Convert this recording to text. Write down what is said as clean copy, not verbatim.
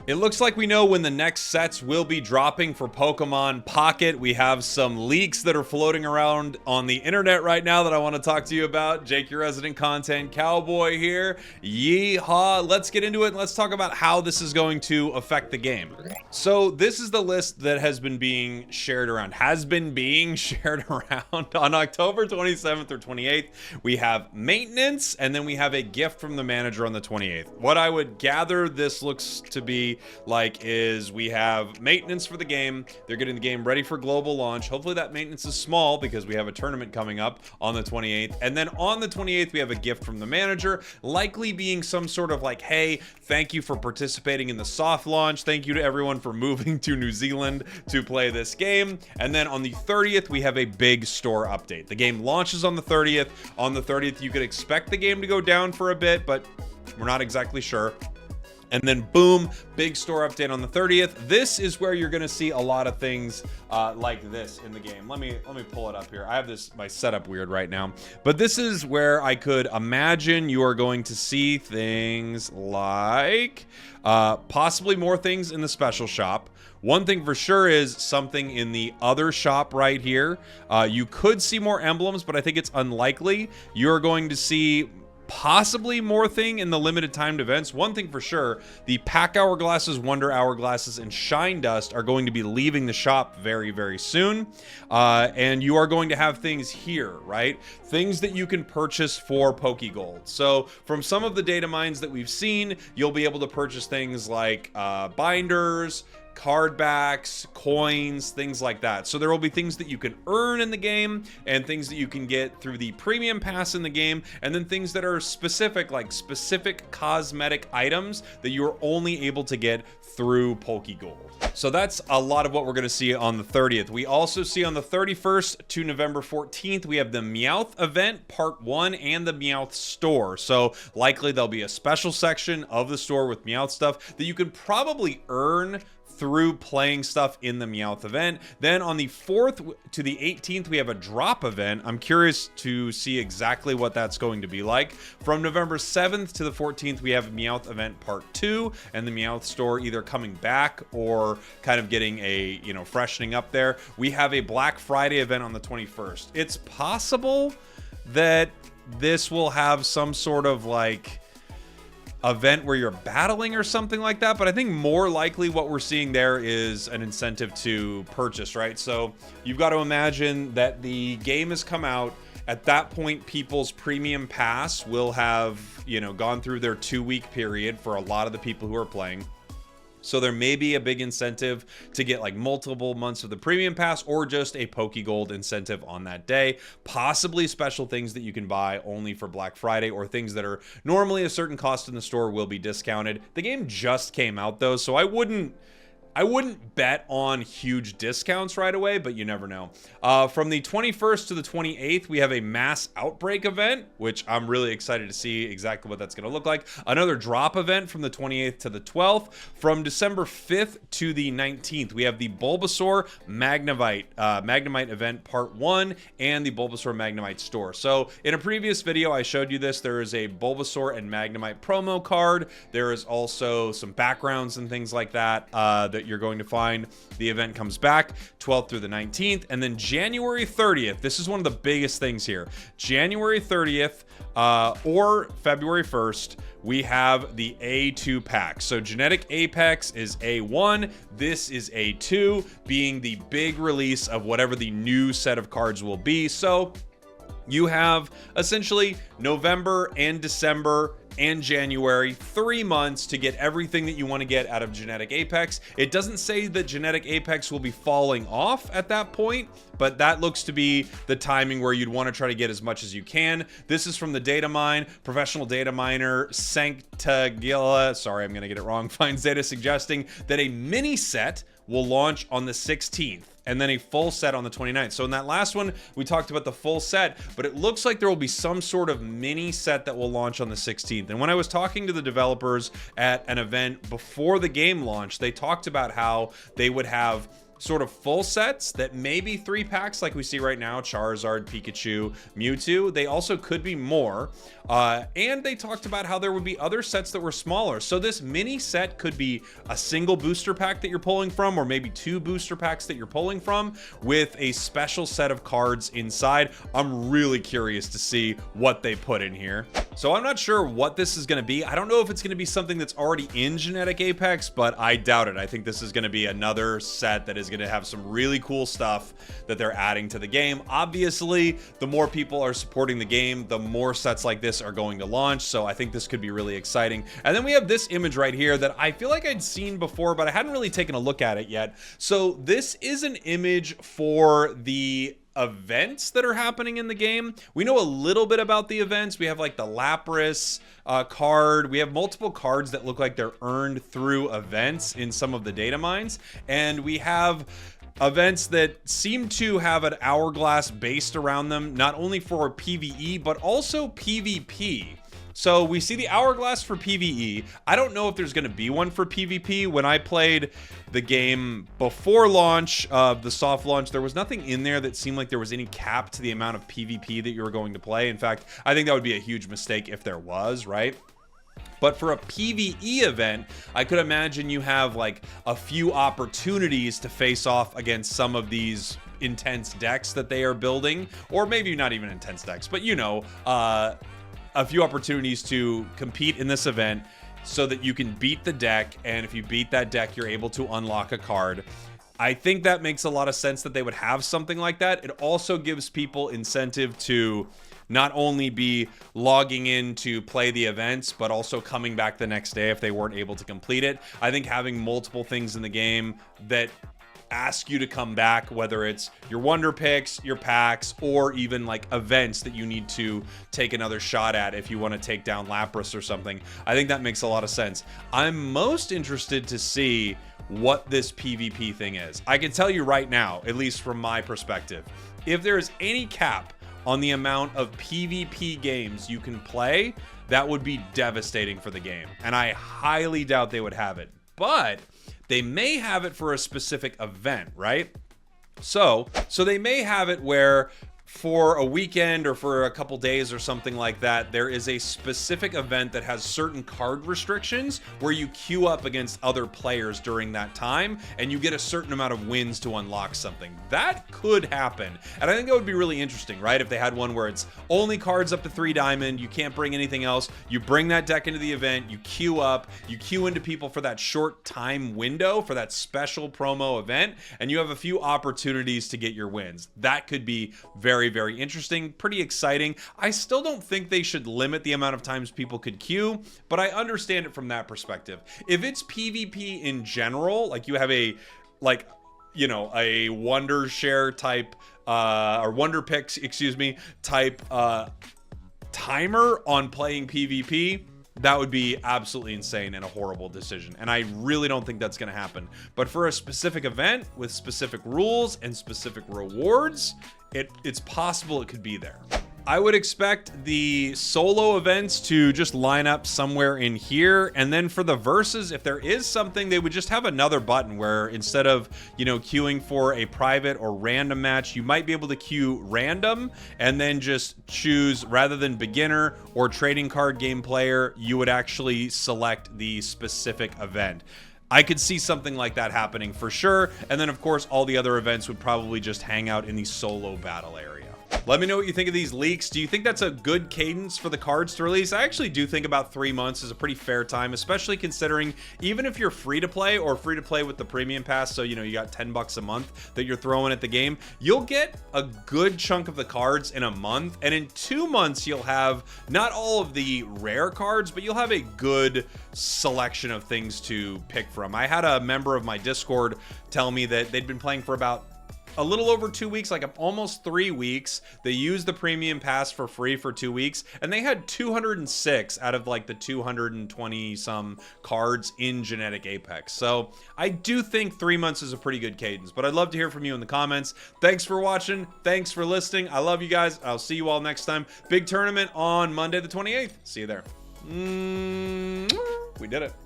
It looks like we know when the next sets will be dropping for Pokemon Pocket. We have some leaks that are floating around on the internet right now that I want to talk to you about. Jake, your resident content cowboy here. Yeehaw. Let's get into it and let's talk about how this is going to affect the game. So this is the list that has been being shared around. On October 27th or 28th. We have maintenance, and then we have a gift from the manager on the 28th. What I would gather this looks to be like is we have maintenance for the game. They're getting the game ready for global launch. Hopefully that maintenance is small because we have a tournament coming up on the 28th. And then on the 28th, we have a gift from the manager, likely being some sort of like, hey, thank you for participating in the soft launch. Thank you to everyone for moving to New Zealand to play this game. And then on the 30th, we have a big store update. The game launches on the 30th. On the 30th, you could expect the game to go down for a bit, but we're not exactly sure. And then boom, big store update on the 30th. This is where you're gonna see a lot of things like this in the game. Let me pull it up here. I have my setup weird right now, but this is where I could imagine you are going to see things like possibly more things in the special shop. One thing for sure is something in the other shop right here. You could see more emblems, but I think it's unlikely. You're going to see possibly more thing in the limited timed events. One thing for sure, the Pack Hourglasses, Wonder Hourglasses, and Shine Dust are going to be leaving the shop very, very soon. And you are going to have things here, right? Things that you can purchase for Pokegold. So from some of the data mines that we've seen, you'll be able to purchase things like binders, card backs, coins, things like that. So there will be things that you can earn in the game and things that you can get through the premium pass in the game, and then things that are specific, like specific cosmetic items that you're only able to get through Pokegold. So that's a lot of what we're going to see on the 30th. We also see on the 31st to November 14th, we have the Meowth event part 1 and the Meowth store. So likely there'll be a special section of the store with Meowth stuff that you can probably earn through playing stuff in the Meowth event. Then on the 4th to the 18th, we have a drop event. I'm curious to see exactly what that's going to be like. From November 7th to the 14th, we have Meowth event part 2 and the Meowth store either coming back or kind of getting a, freshening up there. We have a Black Friday event on the 21st. It's possible that this will have some sort of like event where you're battling or something like that, but I think more likely what we're seeing there is an incentive to purchase, right? So you've got to imagine that the game has come out. At that point, people's premium pass will have, gone through their 2-week period for a lot of the people who are playing. So there may be a big incentive to get like multiple months of the premium pass or just a Pokegold incentive on that day. Possibly special things that you can buy only for Black Friday or things that are normally a certain cost in the store will be discounted. The game just came out though, so I wouldn't bet on huge discounts right away, but you never know. From the 21st to the 28th, we have a mass outbreak event, which I'm really excited to see exactly what that's going to look like. Another drop event from the 28th to the 12th. From December 5th to the 19th, we have the Bulbasaur Magnemite event part 1 and the Bulbasaur Magnemite store. So in a previous video, I showed you this. There is a Bulbasaur and Magnemite promo card. There is also some backgrounds and things like that that you're going to find. The event comes back 12th through the 19th, and then January 30th. This is one of the biggest things here. January 30th or February 1st, we have the A2 pack. So Genetic Apex is A1. This is A2, being the big release of whatever the new set of cards will be. So you have essentially November and December and January, 3 months to get everything that you want to get out of Genetic Apex. It doesn't say that Genetic Apex will be falling off at that point, but that looks to be the timing where you'd want to try to get as much as you can. This is from the data mine. Professional data miner Sanctagilla, sorry, I'm going to get it wrong, finds data suggesting that a mini set will launch on the 16th. And then a full set on the 29th. So in that last one, we talked about the full set, but it looks like there will be some sort of mini set that will launch on the 16th. And when I was talking to the developers at an event before the game launch, they talked about how they would have sort of full sets that may be 3-packs like we see right now, Charizard, Pikachu, Mewtwo. They also could be more. And they talked about how there would be other sets that were smaller. So this mini set could be a single booster pack that you're pulling from, or maybe 2 booster packs that you're pulling from with a special set of cards inside. I'm really curious to see what they put in here. So I'm not sure what this is going to be. I don't know if it's going to be something that's already in Genetic Apex, but I doubt it. I think this is going to be another set that is going to have some really cool stuff that they're adding to the game. Obviously, the more people are supporting the game, the more sets like this are going to launch. So I think this could be really exciting. And then we have this image right here that I feel like I'd seen before, but I hadn't really taken a look at it yet. So this is an image for the events that are happening in the game. We know a little bit about the events. We have like the Lapras card. We have multiple cards that look like they're earned through events in some of the data mines. And we have events that seem to have an hourglass based around them, not only for PvE, but also PvP. So we see the hourglass for PvE. I don't know if there's going to be one for PvP. When I played the game before launch, the soft launch, there was nothing in there that seemed like there was any cap to the amount of PvP that you were going to play. In fact, I think that would be a huge mistake if there was, right? But for a PvE event, I could imagine you have like a few opportunities to face off against some of these intense decks that they are building, or maybe not even intense decks, but you know, a few opportunities to compete in this event so that you can beat the deck, and if you beat that deck, you're able to unlock a card. I think that makes a lot of sense that they would have something like that. It also gives people incentive to not only be logging in to play the events, but also coming back the next day if they weren't able to complete it. I think having multiple things in the game that ask you to come back, whether it's your wonder picks, your packs, or even like events that you need to take another shot at if you want to take down Lapras or something. I think that makes a lot of sense. I'm most interested to see what this PvP thing is. I can tell you right now, at least from my perspective, if there is any cap on the amount of PvP games you can play, that would be devastating for the game. And I highly doubt they would have it. But they may have it for a specific event, right? So they may have it where for a weekend or for a couple days or something like that, there is a specific event that has certain card restrictions where you queue up against other players during that time and you get a certain amount of wins to unlock something. That could happen. And I think that would be really interesting, right? If they had one where it's only cards up to 3 diamond, you can't bring anything else, you bring that deck into the event, you queue up, you queue into people for that short time window for that special promo event, and you have a few opportunities to get your wins. That could be very, very interesting, pretty exciting. I still don't think they should limit the amount of times people could queue, but I understand it from that perspective. If it's PvP in general, like you have a, like, you know, a Wonder Share type, or Wonder Picks, excuse me, type timer on playing PvP, that would be absolutely insane and a horrible decision. And I really don't think that's going to happen. But for a specific event with specific rules and specific rewards, it's possible it could be there. I would expect the solo events to just line up somewhere in here. And then for the verses, if there is something, they would just have another button where instead of, you know, queuing for a private or random match, you might be able to queue random and then just choose, rather than beginner or trading card game player, you would actually select the specific event. I could see something like that happening for sure. And then of course, all the other events would probably just hang out in the solo battle area. Let me know what you think of these leaks. Do you think that's a good cadence for the cards to release? I actually do think about 3 months is a pretty fair time, especially considering even if you're free to play or free to play with the premium pass, so you know you got $10 a month that you're throwing at the game, you'll get a good chunk of the cards in a month, and in 2 months you'll have not all of the rare cards, but you'll have a good selection of things to pick from. I had a member of my Discord tell me that they'd been playing for about a little over 2 weeks, like almost 3 weeks. They used the premium pass for free for 2 weeks, and they had 206 out of like the 220 some cards in Genetic Apex. So I do think 3 months is a pretty good cadence, but I'd love to hear from you in the comments. Thanks for watching. Thanks for listening. I love you guys. I'll see you all next time. Big tournament on Monday the 28th. See you there. We did it.